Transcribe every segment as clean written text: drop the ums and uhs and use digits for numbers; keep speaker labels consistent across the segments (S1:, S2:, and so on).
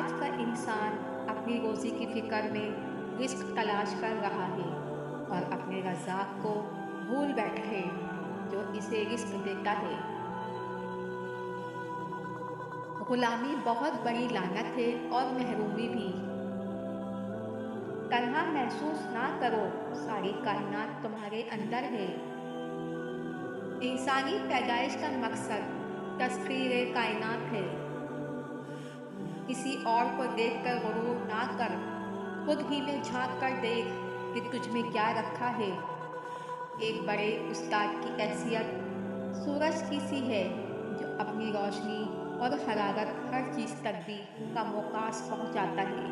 S1: آج کا انسان اپنی روزی کی فکر میں رزق تلاش کر رہا ہے اور اپنے رزاق کو بھول بیٹھا ہے جو اسے رزق دیتا ہے۔ غلامی بہت بڑی لعنت ہے اور محرومی بھی۔ تنہا محسوس نہ کرو، ساری کائنات تمہارے اندر ہے۔ انسانی پیدائش کا مقصد تسخیر کائنات ہے۔ کسی اور کو دیکھ کر غرور نہ کر، خود ہی میں جھانک کر دیکھ کہ تجھ میں کیا رکھا ہے۔ ایک بڑے استاد کی حیثیت سورج کی سی ہے جو اپنی روشنی اور حرارت ہر چیز تک بھی کم و کاس پہنچاتا ہے۔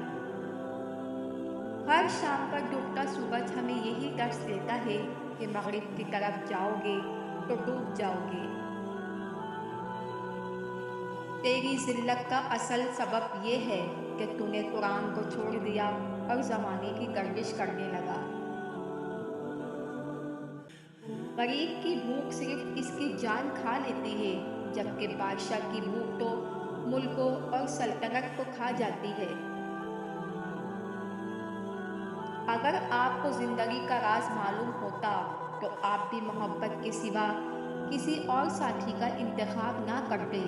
S1: ہر شام پر ڈوبتا سورج ہمیں یہی درس دیتا ہے کہ مغرب کی طرف جاؤ گے تو ڈوب جاؤ گے۔ تیری ذلت کا اصل سبب یہ ہے کہ تو نے قرآن کو چھوڑ دیا اور زمانے کی گردش کرنے لگا۔ غریب کی بھوک صرف اس کی جان کھا لیتی ہے، جبکہ بادشاہ کی بھوک تو ملکوں اور سلطنت کو کھا جاتی ہے۔ اگر آپ کو زندگی کا راز معلوم ہوتا تو آپ بھی محبت کے سوا کسی اور ساتھی کا انتخاب نہ کرتے۔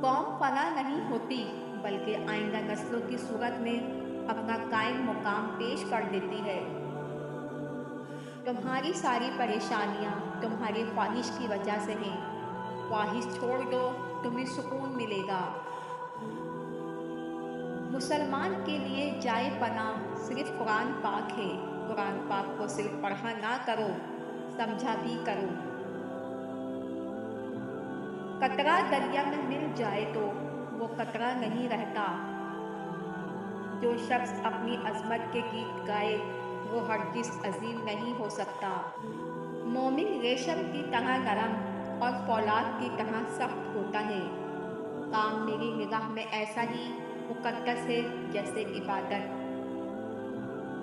S1: قوم فنا نہیں ہوتی بلکہ آئندہ نسلوں کی صورت میں اپنا قائم مقام پیش کر دیتی ہے۔ تمہاری ساری پریشانیاں تمہاری خواہش کی وجہ سے ہیں۔ خواہش چھوڑ دو، تمہیں سکون ملے گا۔ مسلمان کے لیے جائے پناہ صرف قرآن پاک ہے۔ قرآن پاک کو صرف پڑھا نہ کرو، سمجھا بھی کرو۔ قطرہ دریا میں مل جائے تو وہ قطرہ نہیں رہتا۔ جو شخص اپنی عظمت کے گیت گائے وہ ہرگز عظیم نہیں ہو سکتا۔ مومن ریشم کی طرح نرم اور فولاد کی طرح سخت ہوتا ہے۔ کام میری نگاہ میں ایسا ہی مقدس ہے جیسے عبادت۔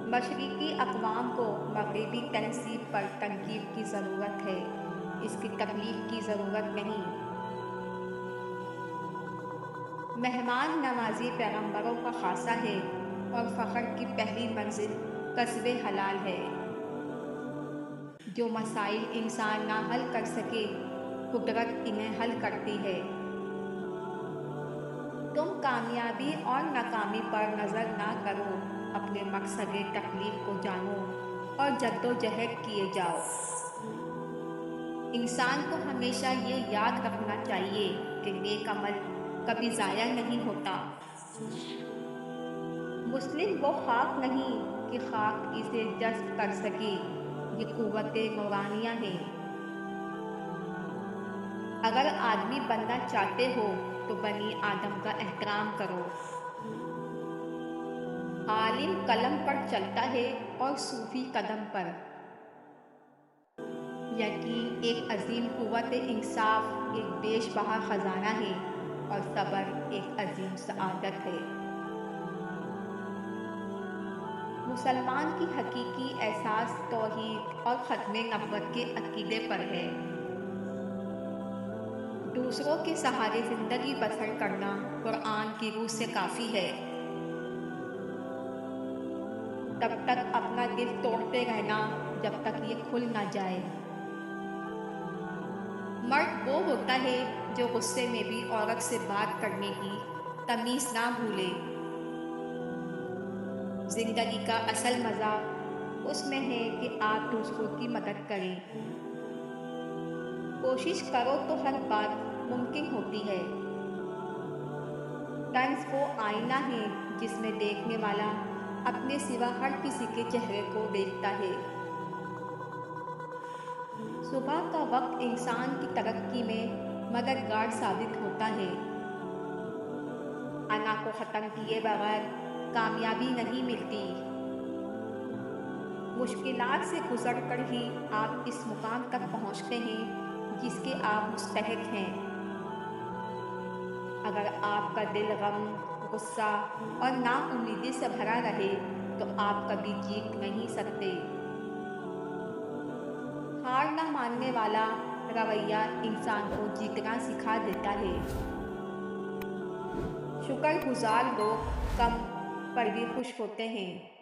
S1: مشرقی اقوام کو مغربی تہذیب پر تنقید کی ضرورت ہے، اس کی تکلیف کی ضرورت نہیں۔ مہمان نوازی پیغمبروں کا خاصہ ہے اور فخر کی پہلی منزل کسب حلال ہے۔ جو مسائل انسان نہ حل کر سکے، قدرت انہیں حل کرتی ہے۔ تم کامیابی اور ناکامی پر نظر نہ کرو، اپنے مقصد تخلیق کو جانو اور جدوجہد کیے جاؤ۔ انسان کو ہمیشہ یہ یاد رکھنا چاہیے کہ نیک عمل کبھی ضائع نہیں ہوتا۔ مسلم وہ خاک نہیں کہ خاک اسے جذب کر سکے، یہ قوت نورانیہ ہے۔ اگر آدمی بننا چاہتے ہو تو بنی آدم کا احترام کرو۔ عالم قلم پر چلتا ہے اور صوفی قدم پر۔ یقین ایک عظیم قوت انصاف، ایک بیش بہا خزانہ ہے اور صبر ایک عظیم سعادت ہے۔ مسلمان کی حقیقی احساس توحید اور ختم نبوت کے عقیدے پر ہے۔ دوسروں کے سہارے زندگی بسر کرنا قرآن کی روح سے کافی ہے۔ تب تک اپنا دل توڑتے رہنا جب تک یہ کھل نہ جائے۔ مرد وہ ہوتا ہے جو غصے میں بھی عورت سے بات کرنے کی تمیز نہ بھولے۔ زندگی کا اصل مزہ اس میں ہے کہ آپ دوسروں کی مدد کریں۔ کوشش کرو تو ہر بات ممکن ہوتی ہے۔ طنز وہ آئینہ ہے جس میں دیکھنے والا اپنے سوا ہر کسی کے چہرے کو دیکھتا ہے۔ صبح کا وقت انسان کی ترقی میں مددگار ثابت ہوتا ہے۔ انا کو ختم کیے بغیر کامیابی نہیں ملتی۔ مشکلات سے گزر کر ہی آپ اس مقام تک پہنچتے ہیں جس کے آپ مستحق ہیں۔ اگر آپ کا دل غم، غصہ اور نا امیدی سے بھرا رہے تو آپ کبھی جیت نہیں سکتے۔ ہار نہ ماننے والا رویہ انسان کو جیتنا سکھا دیتا ہے۔ شکر گزار لوگ کم پر بھی خوش ہوتے ہیں۔